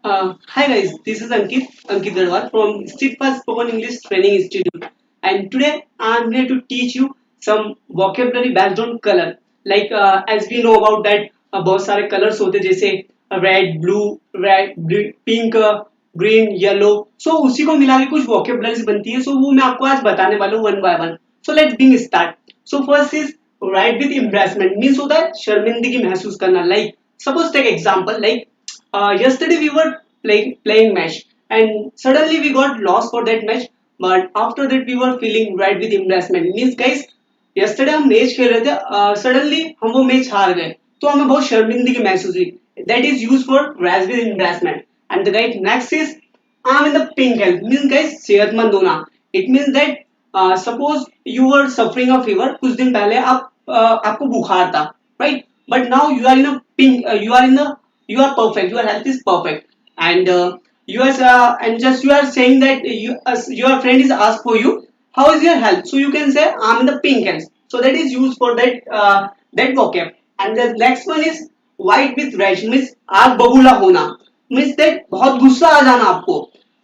Hi guys, this is Ankit Garwal from Steadfast Spoken English Training Institute, and today I'm here to teach you some vocabulary based on color. Like as we know about that, बहुत सारे colors होते हैं जैसे red, blue, pink, green, yellow. So उसी को मिला के कुछ vocabularies बनती है. So वो मैं आपको आज बताने वाला हूँ one by one. So let's begin start. So first is write with embarrassment means होता है शर्मिंदगी महसूस करना. Like suppose take example like yesterday we were playing match and suddenly we got lost for that match, but after that we were feeling right with embarrassment means guys yesterday हम match खेल रहे थे suddenly हम वो match हार गए तो हमें बहुत शर्मिंदगी महसूस हुई. That is used for rise with embarrassment. And the guys next is I'm in the pink health means guys सेहतमंद होना. It means that suppose you were suffering a fever कुछ दिन पहले आपको बुखार था, right? But now you are in a pink, you are perfect, your health is perfect, and you are and just you are saying that your friend is asked for you how is your health, so you can say I'm in the pink health. So that is used for that vocab. And the next one is white with rash means आग बबूला होना means that बहुत गुस्सा आ जाना आपको.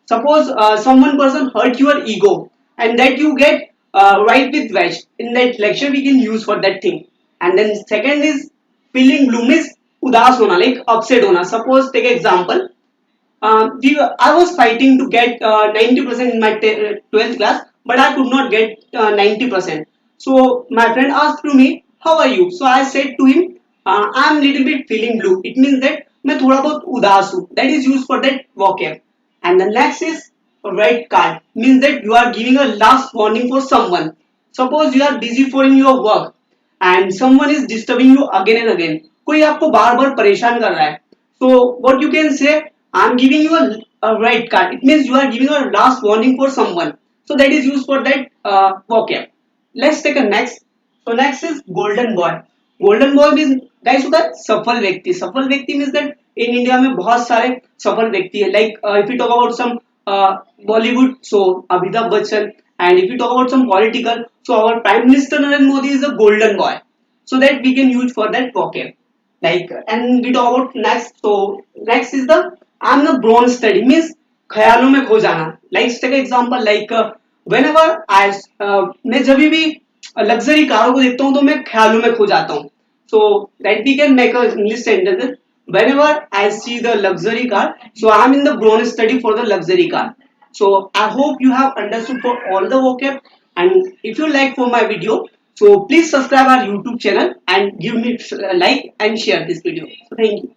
Suppose someone person hurt your ego and that you get right with rash. In that lecture we can use for that thing. And then second is feeling blue means उदास होना like upset होना. Suppose take example I was fighting to get 90% in my 12th class, but I could not get 90%. So my friend asked to me, "How are you?" So I said to him, "I'm little bit feeling blue." It means that मैं थोड़ा बहुत उदास हूँ. That is used for that vocab. And the next is red card means that you are giving a last warning for someone. Suppose you are busy for in your work and someone is disturbing you again and again. कोई आपको बार बार परेशान कर रहा है. So what you can say, I'm giving you a red card. It means you are giving a last warning for someone. So that is used for that vocab. Let's take a next. So next is golden boy. Golden boy means guys होता है सफल व्यक्ति. सफल व्यक्ति means that in India में बहुत सारे सफल व्यक्ति है. Like if we talk about some Bollywood, so Amitabh Bachchan, and if we talk about some political, so our Prime Minister Narendra Modi is a golden boy. So that we can use for that vocab. Like and we talk about next. So next is the I'm the bronze study means ख्यालों में खो जाना. Like take example like whenever I मैं जब भी luxury कारों को देखता हूँ तो मैं ख्यालों में खो जाता हूँ. So that we can make a English sentence. Whenever I see the luxury car, so I am in the bronze study for the luxury car. So I hope you have understood for all the vocab. And if you like for my video, so please subscribe our YouTube channel and give me a like and share this video. So thank you.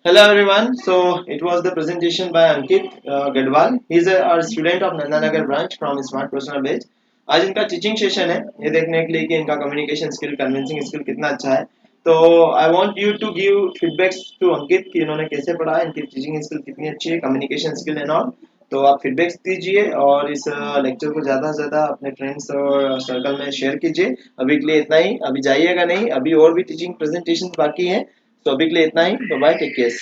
Hello everyone. So it was the presentation by Ankit Gadwal. He is our student of Nandanagar branch from Smart Personal Base. आज इनका teaching session है ये देखने के लिए कि इनका communication skill convincing skill कितना अच्छा है. तो I want you to give feedbacks to Ankit कि इन्होंने कैसे पढ़ा, इनकी टीचिंग स्किल कितनी अच्छी है, कम्युनिकेशन स्किल एंड ऑल. तो आप फीडबैक्स दीजिए और इस लेक्चर को ज़्यादा से ज़्यादा अपने फ्रेंड्स और सर्कल में शेयर कीजिए. अभी के लिए इतना ही. अभी जाइएगा नहीं, अभी और भी टीचिंग प्रेजेंटेशन बाकी हैं. तो अभी के लिए इतना ही. Bye, take care.